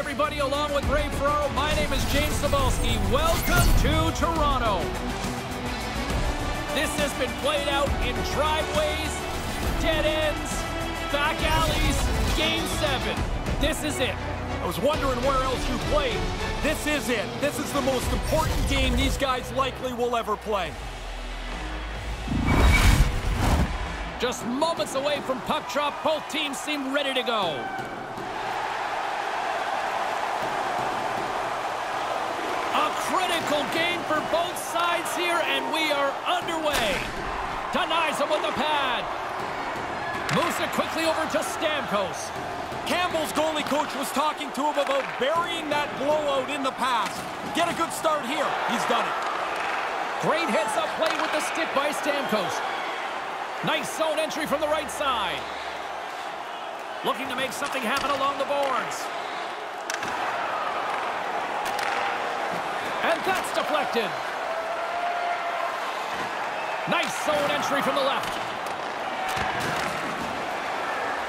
everybody, along with Ray Ferraro. My name is James Cebulski. Welcome to Toronto. This has been played out in driveways, dead ends, back alleys, Game 7. This is it. I was wondering where else you played. This is it. This is the most important game these guys likely will ever play. Just moments away from puck drop, both teams seem ready to go. A critical game for both sides here, and we are underway. Denies him with the pad. Moves it quickly over to Stamkos. Campbell's goalie coach was talking to him about burying that blowout in the past. Get a good start here. He's done it. Great heads-up play with the stick by Stamkos. Nice zone entry from the right side. Looking to make something happen along the boards. And that's deflected. Nice zone entry from the left.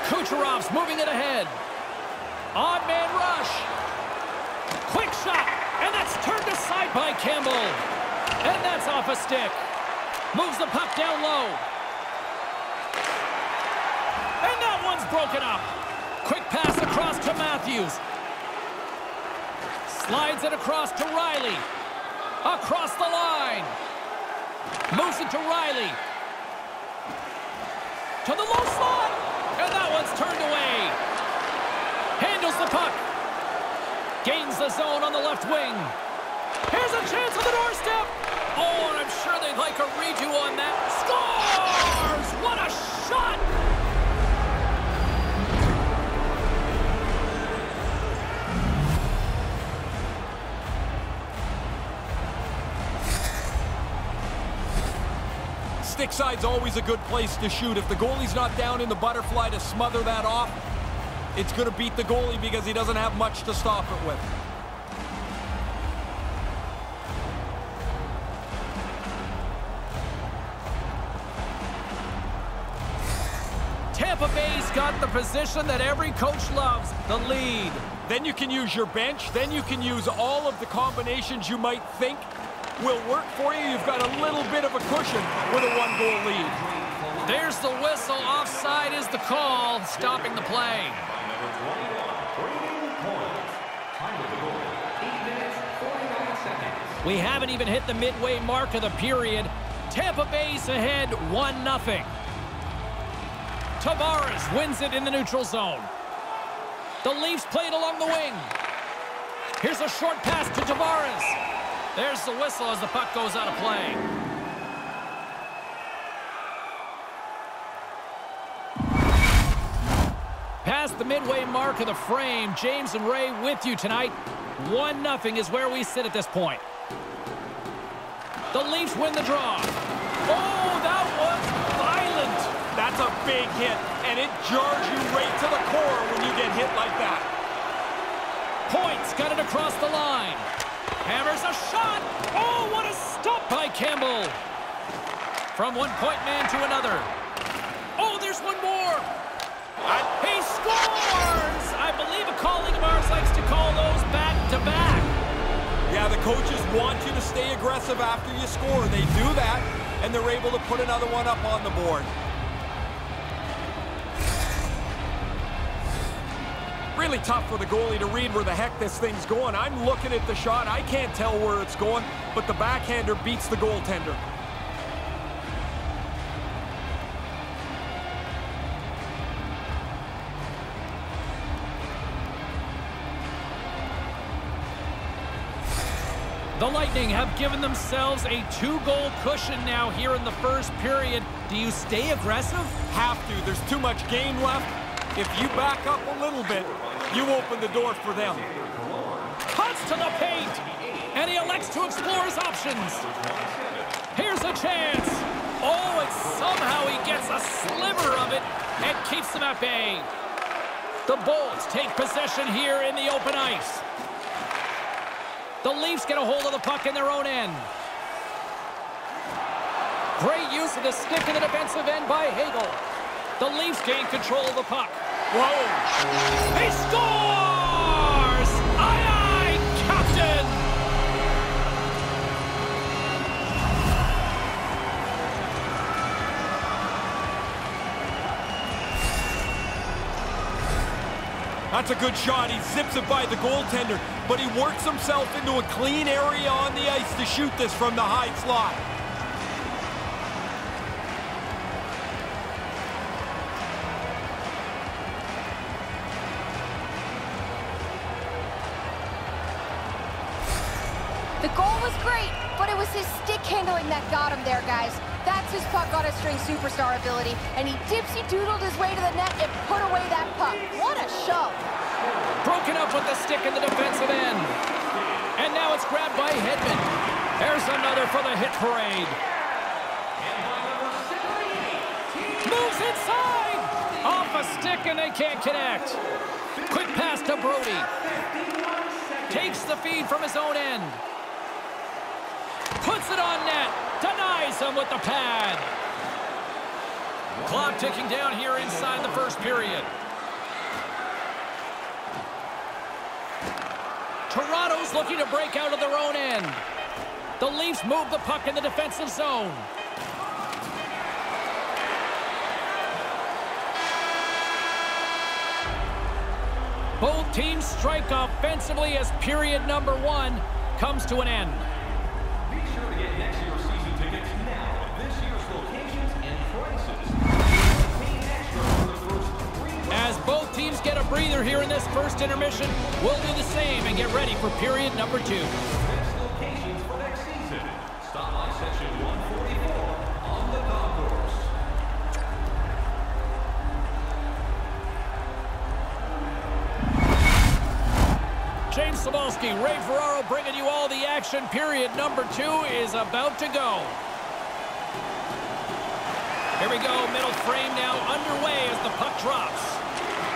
Kucherov's moving it ahead. Odd man rush. Quick shot. And that's turned aside by Campbell. And that's off a stick. Moves the puck down low. And that one's broken up. Quick pass across to Matthews. Slides it across to Riley. Across the line. Moves it to Riley. To the low slot. And that one's turned away. Handles the puck. Gains the zone on the left wing. Here's a chance on the doorstep. Oh, and I'm sure they'd like a redo on that. Scores! What a shot! Stick side's always a good place to shoot. If the goalie's not down in the butterfly to smother that off, it's going to beat the goalie because he doesn't have much to stop it with. Tampa Bay's got the position that every coach loves, the lead. Then you can use your bench. Then you can use all of the combinations you might think will work for you. You've got a little bit of a cushion with a one-goal lead. There's the whistle. Offside is the call, stopping the play. We haven't even hit the midway mark of the period. Tampa Bay's ahead 1-0. Tavares wins it in the neutral zone. The Leafs play it along the wing. Here's a short pass to Tavares. There's the whistle as the puck goes out of play. Past the midway mark of the frame, James and Ray with you tonight. 1-0 is where we sit at this point. The Leafs win the draw. Oh, that was violent. That's a big hit, and it jars you right to the core when you get hit like that. Points got it across the line. Hammers a shot. Oh, what a stop by Campbell. From one point man to another. Oh, there's one more. He scores! I believe a colleague of ours likes to call those back-to-back. Yeah, the coaches want you to stay aggressive after you score. They do that, and they're able to put another one up on the board. Really tough for the goalie to read where the heck this thing's going. I'm looking at the shot. I can't tell where it's going, but the backhander beats the goaltender. The Lightning have given themselves a 2-goal cushion now here in the first period. Do you stay aggressive? Have to. There's too much game left. If you back up a little bit, you open the door for them. Cuts to the paint, and he elects to explore his options. Here's a chance. Oh, and somehow he gets a sliver of it and keeps them at bay. The Bolts take possession here in the open ice. The Leafs get a hold of the puck in their own end. Great use of the stick in the defensive end by Hagel. The Leafs gain control of the puck. Whoa! He scores! That's a good shot. He zips it by the goaltender, but he works himself into a clean area on the ice to shoot this from the high slot. The goal was great, but it was his stick handling that got him there, guys. That's his puck on a string superstar ability, and he dipsy-doodled his way to the net and put away that puck. What a shove. Broken up with the stick in the defensive end. And now it's grabbed by Hedman. There's another for the hit parade. Moves inside! Off a stick and they can't connect. Quick pass to Brody. Takes the feed from his own end. Puts it on net. Denies him with the pad. Clock ticking down here inside the first period. Toronto's looking to break out of their own end. The Leafs move the puck in the defensive zone. Both teams strike offensively as period number 1 comes to an end. Be sure to get next year's season tickets now at this year's locations and prices. Pay extra for the first 3 As both teams get a breather here in this first intermission, we'll do the same and get ready for period number 2. Next locations for next season. Stop by section 144 on the concourse. James Cebulski, Ray Ferraro bringing you all the action. Period number 2 is about to go. Here we go, middle frame now underway as the puck drops.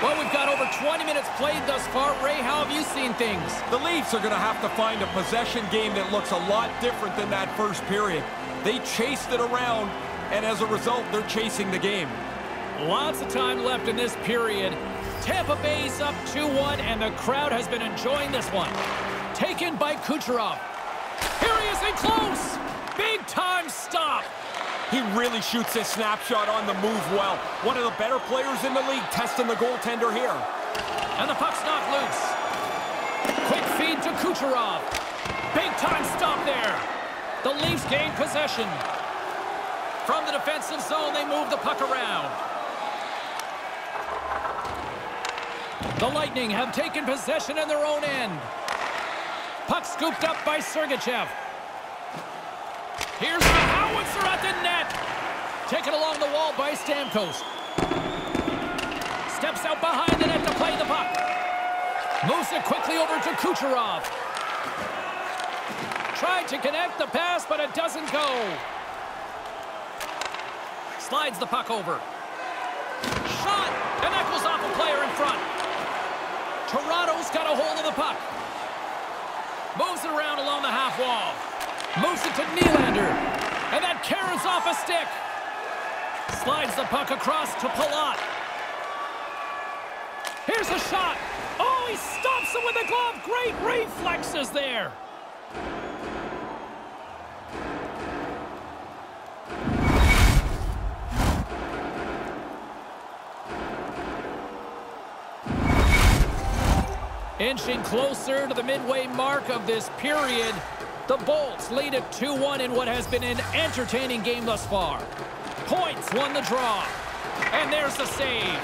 Well, we've got over 20 minutes played thus far. Ray, how have you seen things? The Leafs are going to have to find a possession game that looks a lot different than that first period. They chased it around, and as a result, they're chasing the game. Lots of time left in this period. Tampa Bay's up 2-1, and the crowd has been enjoying this one. Taken by Kucherov. Here he is in close. Big-time stop. He really shoots his snapshot on the move well. One of the better players in the league testing the goaltender here. And the puck's knocked loose. Quick feed to Kucherov. Big-time stop there. The Leafs gain possession. From the defensive zone, they move the puck around. The Lightning have taken possession in their own end. Puck scooped up by Sergachev. Here's the howitzer at the net. Taken along the wall by Stamkos. Steps out behind the net to play the puck. Moves it quickly over to Kucherov. Tried to connect the pass, but it doesn't go. Slides the puck over. Shot! And that goes off a player in front. Toronto's got a hold of the puck. Moves it around along the half wall. Moves it to Nylander. And that carries off a stick. Slides the puck across to Palat. Here's a shot. Oh, he stops him with a glove. Great reflexes there. Inching closer to the midway mark of this period, the Bolts lead at 2-1 in what has been an entertaining game thus far. Points won the draw. And there's the save.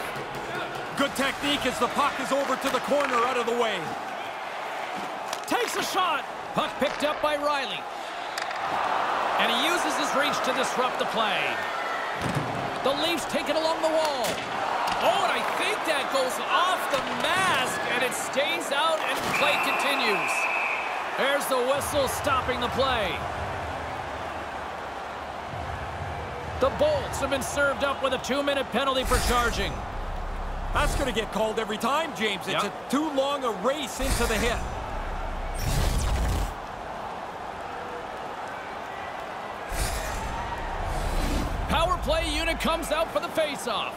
Good technique as the puck is over to the corner out of the way. Takes a shot. Puck picked up by Riley. And he uses his reach to disrupt the play. The Leafs take it along the wall. Oh, and I think that goes off the mask, and it stays out, and play continues. There's the whistle stopping the play. The Bolts have been served up with a 2-minute penalty for charging. That's going to get called every time, James. It's too long a race into the hit. Power play unit comes out for the face-off.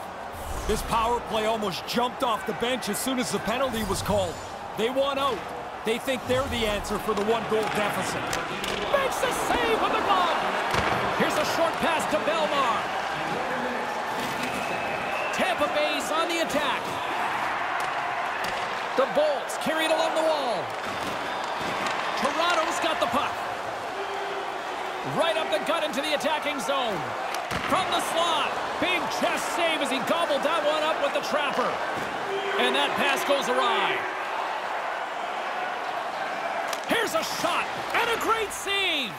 This power play almost jumped off the bench as soon as the penalty was called. They want out. They think they're the answer for the 1-goal deficit. Makes the save with the glove. Here's a short pass to Belmar. Tampa Bay's on the attack. The Bolts carry it along the wall. Toronto's got the puck. Right up the gut into the attacking zone. From the slot. Big chest save as he gobbled that one up with the trapper. And that pass goes awry. Here's a shot and a great save.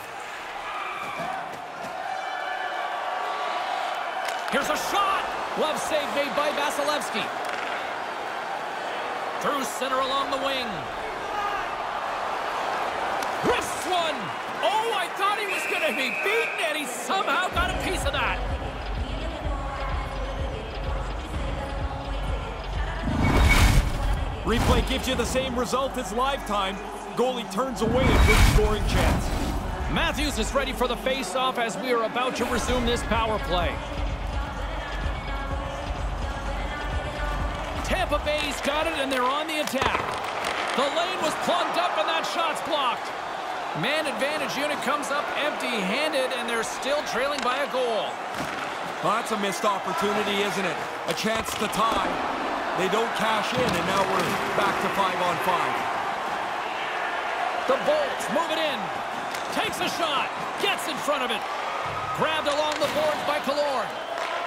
Here's a shot. Glove save made by Vasilevsky. Through center along the wing. Wrists one. Oh, I thought he was going to be beaten, and he somehow got a piece of that. Replay gives you the same result as live time. Goalie turns away a good scoring chance. Matthews is ready for the face-off as we are about to resume this power play. Tampa Bay's got it, and they're on the attack. The lane was plugged up, and that shot's blocked. Man advantage unit comes up empty-handed, and they're still trailing by a goal. Well, that's a missed opportunity, isn't it? A chance to tie. They don't cash in, and now we're back to 5-on-5. The Bolts move it in. Takes a shot. Gets in front of it. Grabbed along the boards by Killorn.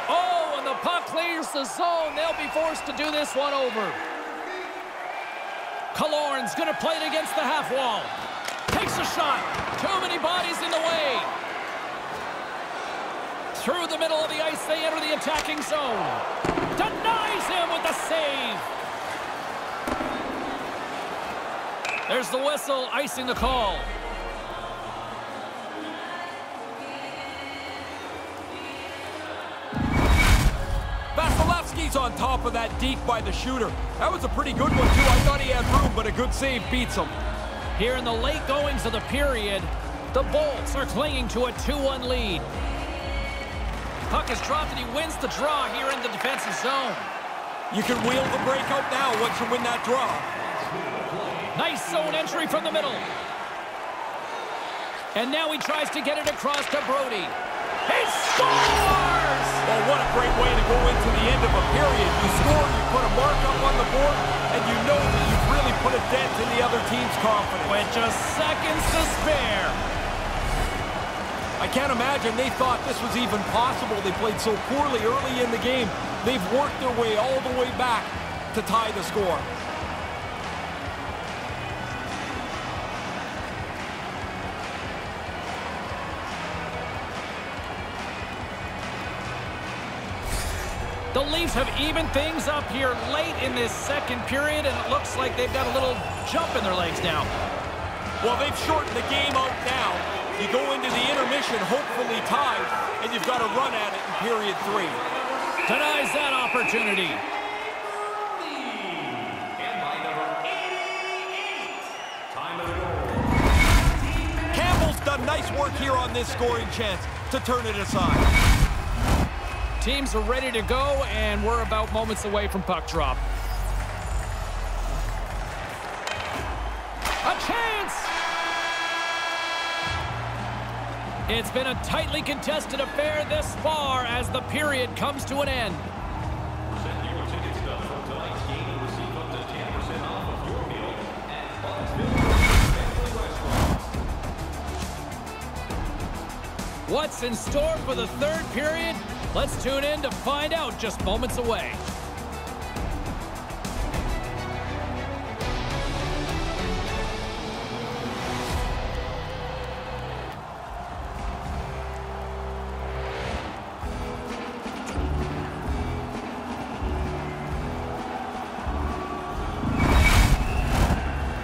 Oh, and the puck clears the zone. They'll be forced to do this one over. Killorn's going to play it against the half wall. Takes a shot. Too many bodies in the way. Through the middle of the ice, they enter the attacking zone. Denies him with the save. There's the whistle, icing the call. Vasilevsky's on top of that deke by the shooter. That was a pretty good one, too. I thought he had room, but a good save beats him. Here in the late goings of the period, the Bolts are clinging to a 2-1 lead. Puck is dropped and he wins the draw here in the defensive zone. You can wheel the breakout now once you win that draw. Nice zone entry from the middle. And now he tries to get it across to Brody. He scores! Well, what a great way to go into the end of a period. You score, you put a mark up on the board, and you know that you've really put a dent in the other team's confidence. With just seconds to spare. I can't imagine they thought this was even possible. They played so poorly early in the game. They've worked their way all the way back to tie the score. The Leafs have evened things up here late in this second period, and it looks like they've got a little jump in their legs now. Well, they've shortened the game out now. You go into the intermission hopefully tied, and you've got to run at it in period 3. Denies that opportunity. And by number 88, time of the goal. Campbell's done nice work here on this scoring chance to turn it aside. Teams are ready to go, and we're about moments away from puck drop. A chance! It's been a tightly contested affair this far as the period comes to an end. Send your tickets from tonight's game and receive up to 10% off of your meal at Bucksville Restaurant. What's in store for the third period? Let's tune in to find out just moments away.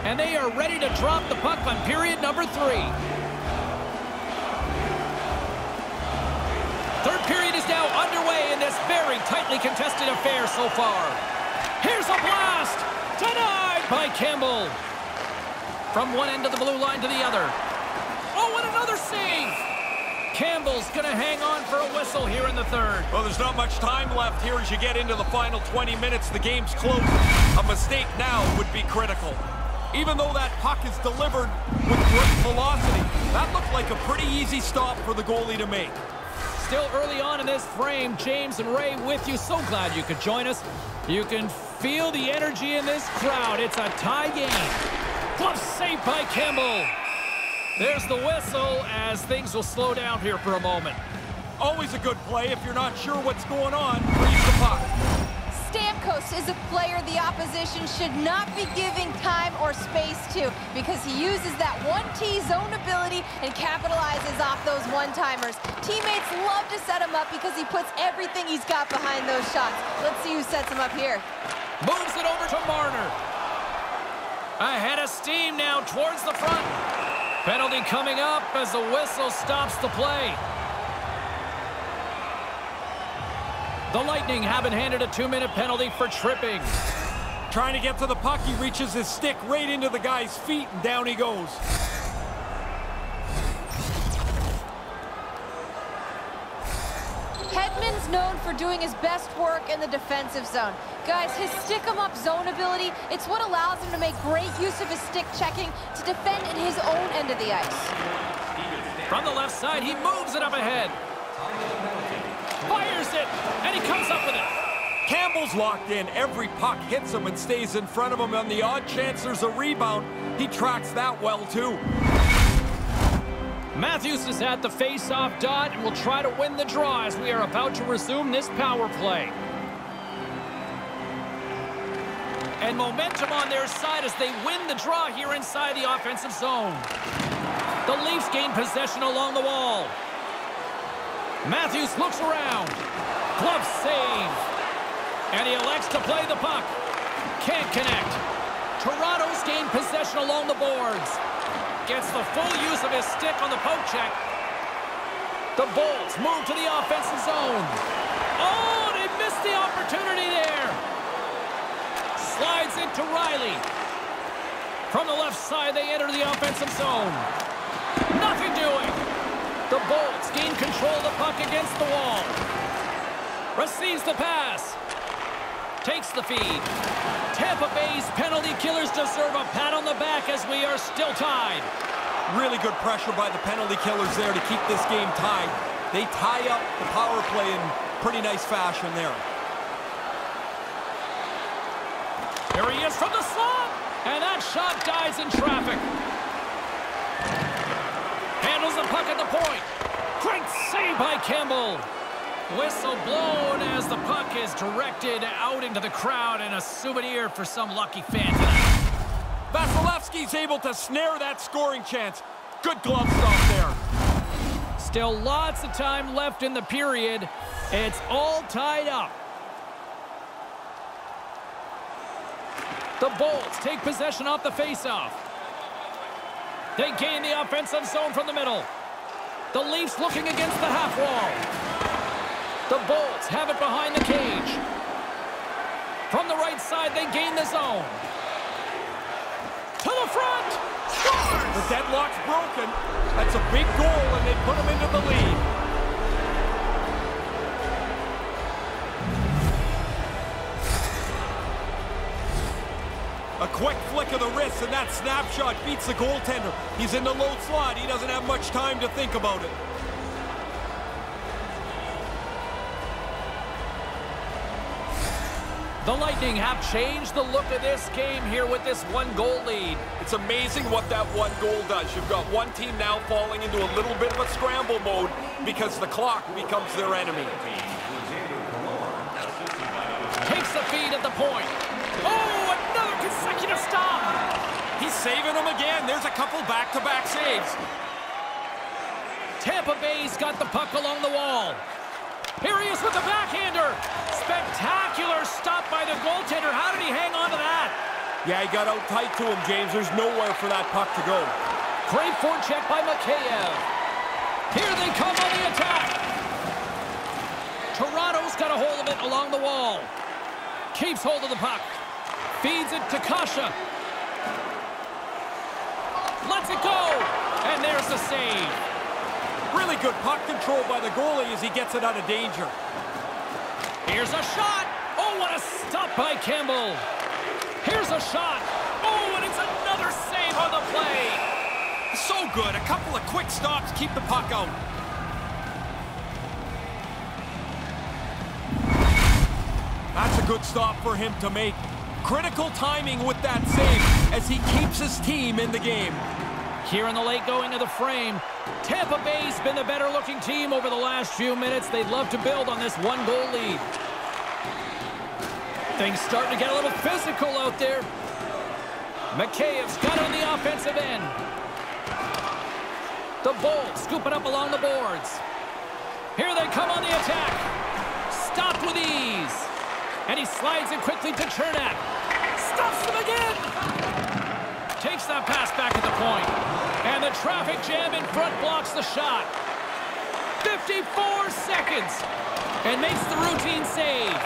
And they are ready to drop the puck on period number 3. Third period is now underway in this very tightly contested affair so far. Here's a blast! Denied by Campbell. From one end of the blue line to the other. Oh, and another save! Campbell's going to hang on for a whistle here in the third. Well, there's not much time left here as you get into the final 20 minutes. The game's close. A mistake now would be critical. Even though that puck is delivered with great velocity, that looked like a pretty easy stop for the goalie to make. Still early on in this frame, James and Ray with you. So glad you could join us. You can feel the energy in this crowd. It's a tie game. Glove saved by Campbell. There's the whistle as things will slow down here for a moment. Always a good play if you're not sure what's going on. Freeze the puck. Stamkos is a player the opposition should not be giving time or space to because he uses that 1T zone ability and capitalizes off those one-timers. Teammates love to set him up because he puts everything he's got behind those shots. Let's see who sets him up here. Moves it over to Marner. Ahead of steam now towards the front. Penalty coming up as the whistle stops the play. The Lightning have been handed a 2-minute penalty for tripping. Trying to get to the puck, he reaches his stick right into the guy's feet, and down he goes. Hedman's known for doing his best work in the defensive zone. Guys, his stick-em-up zone ability, it's what allows him to make great use of his stick checking to defend in his own end of the ice. From the left side, he moves it up ahead. Fires it, and he comes up with it. Campbell's locked in. Every puck hits him and stays in front of him. On the odd chance there's a rebound, he tracks that well, too. Matthews is at the face-off dot and will try to win the draw as we are about to resume this power play. And momentum on their side as they win the draw here inside the offensive zone. The Leafs gain possession along the wall. Matthews looks around. Glove save. And he elects to play the puck. Can't connect. Toronto's gained possession along the boards. Gets the full use of his stick on the poke check. The Bolts move to the offensive zone. Oh, they missed the opportunity there. Slides into Riley. From the left side, they enter the offensive zone. Nothing doing. The Bolts gain control of the puck against the wall. Receives the pass. Takes the feed. Tampa Bay's penalty killers deserve a pat on the back as we are still tied. Really good pressure by the penalty killers there to keep this game tied. They tie up the power play in pretty nice fashion there. Here he is from the slot. And that shot dies in traffic. Handles the puck at the point. Great save by Campbell. Whistle blown as the puck is directed out into the crowd and a souvenir for some lucky fan tonight. Vasilevsky's able to snare that scoring chance. Good glove stop there. Still lots of time left in the period. It's all tied up. The Bolts take possession off the faceoff. They gain the offensive zone from the middle. The Leafs looking against the half wall. The Bolts have it behind the cage. From the right side, they gain the zone. To the front. Scores! The deadlock's broken. That's a big goal, and they put them into the lead. A quick flick of the wrist, and that snapshot beats the goaltender. He's in the low slot. He doesn't have much time to think about it. The Lightning have changed the look of this game here with this one-goal lead. It's amazing what that one goal does. You've got one team now falling into a little bit of a scramble mode because the clock becomes their enemy. Takes the feed at the point. Oh, another consecutive stop. He's saving them again. There's a couple back-to-back saves. Tampa Bay's got the puck along the wall. Here he is with the backhander. Spectacular stop by the goaltender. How did he hang on to that? Yeah, he got out tight to him, James. There's nowhere for that puck to go. Great forecheck by Mikheyev. Here they come on the attack. Toronto's got a hold of it along the wall. Keeps hold of the puck. Feeds it to Kasha. Lets it go. And there's the save. Really good puck control by the goalie as he gets it out of danger. Here's a shot. Oh, what a stop by Campbell. Here's a shot. Oh, and it's another save on the play. So good. A couple of quick stops keep the puck out. That's a good stop for him to make. Critical timing with that save as he keeps his team in the game. Here in the late going of the frame, Tampa Bay's been the better-looking team over the last few minutes. They'd love to build on this one-goal lead. Things starting to get a little physical out there. McCabe's got it on the offensive end. The Bolts scooping up along the boards. Here they come on the attack. Stopped with ease. And he slides it quickly to Chernak. Stuffs him again. Takes that pass back at the point. And the traffic jam in front blocks the shot. 54 seconds. And makes the routine save.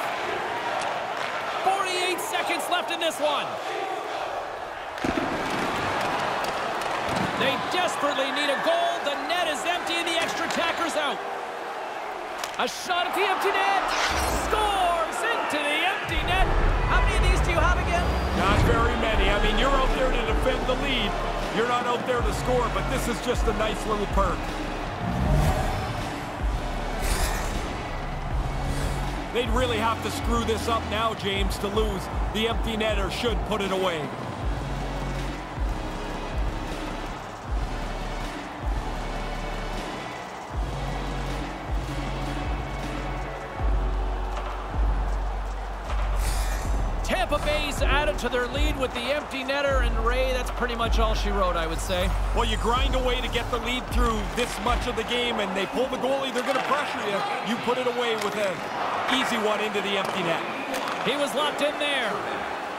48 seconds left in this one. They desperately need a goal. The net is empty and the extra attacker's out. A shot at the empty net. Scores into the empty net. How many of these do you have again? Not very many. I mean, you're out there to defend the lead. You're not out there to score, but this is just a nice little perk. They'd really have to screw this up now, James, to lose. The empty netter should put it away. Tampa Bay's added to their lead with the empty netter, and Ray, that's pretty much all she wrote, I would say. Well, you grind away to get the lead through this much of the game, and they pull the goalie, they're going to pressure you. You put it away with an easy one into the empty net. He was locked in there.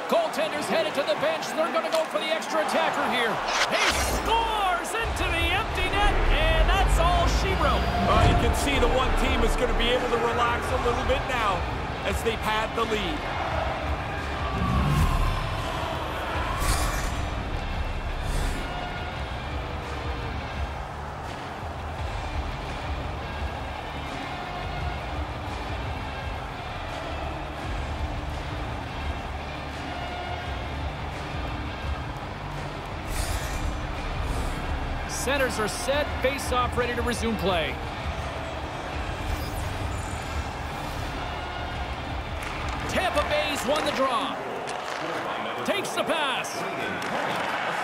Goaltender's headed to the bench. They're going to go for the extra attacker here. He scores into the empty net, and that's all she wrote. You can see the one team is going to be able to relax a little bit now as they've had the lead. Centers are set, face-off ready to resume play. Tampa Bay's won the draw. Takes the pass.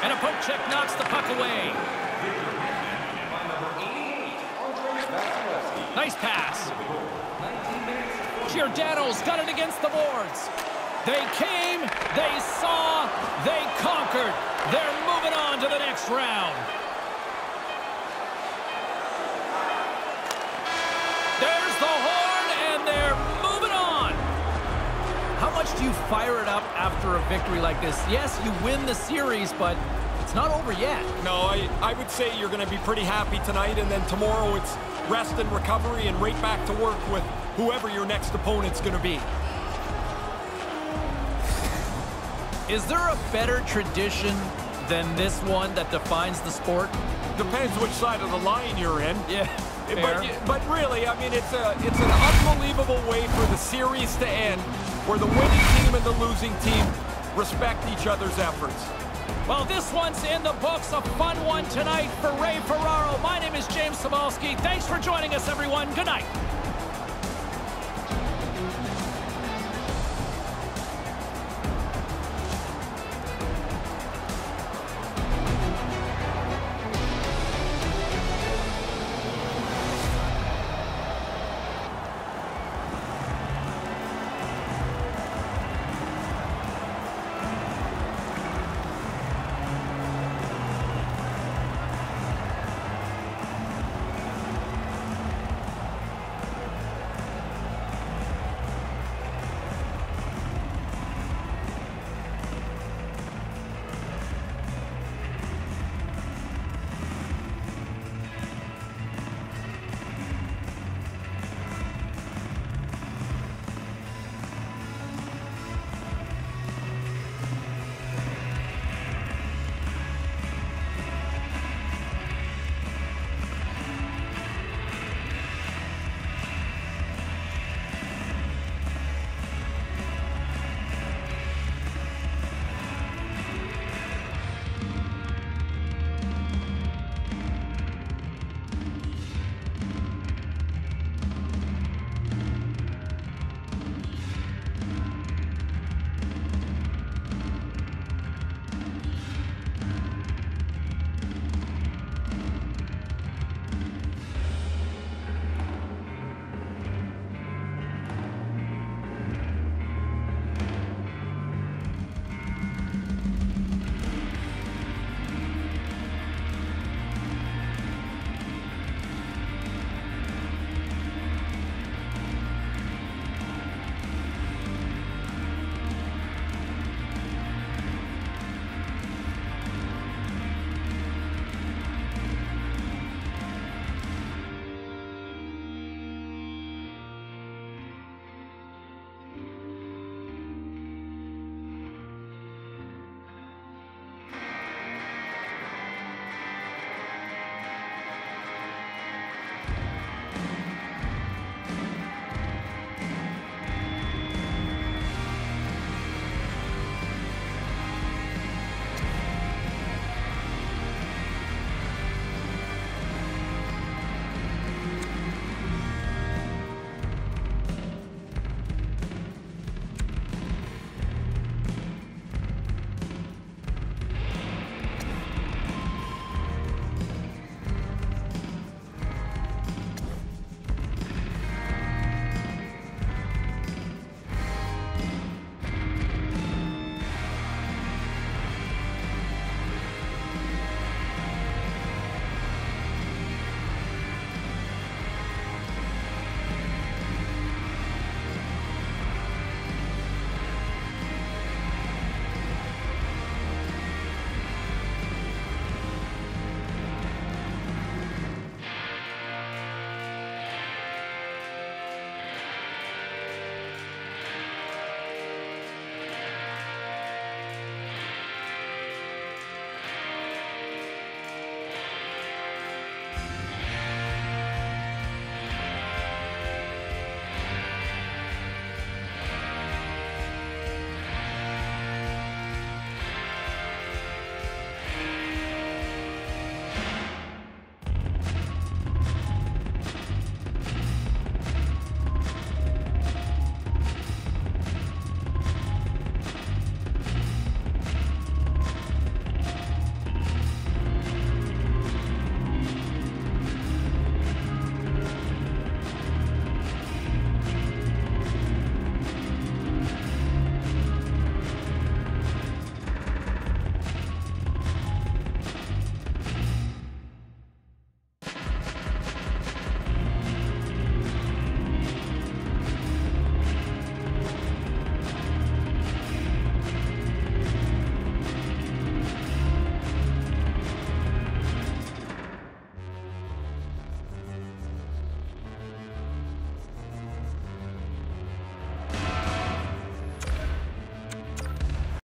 And a poke check knocks the puck away. Nice pass. Giordano's got it against the boards. They came, they saw, they conquered. They're moving on to the next round. There's the horn, and they're moving on. How much do you fire it up after a victory like this? Yes, you win the series, but it's not over yet. No, I would say you're going to be pretty happy tonight, and then tomorrow it's rest and recovery and right back to work with whoever your next opponent's going to be. Is there a better tradition than this one that defines the sport? Depends which side of the line you're in. Yeah. But really, I mean, it's an unbelievable way for the series to end, where the winning team and the losing team respect each other's efforts. Well, this one's in the books. A fun one tonight for Ray Ferraro. My name is James Cybulski. Thanks for joining us, everyone. Good night.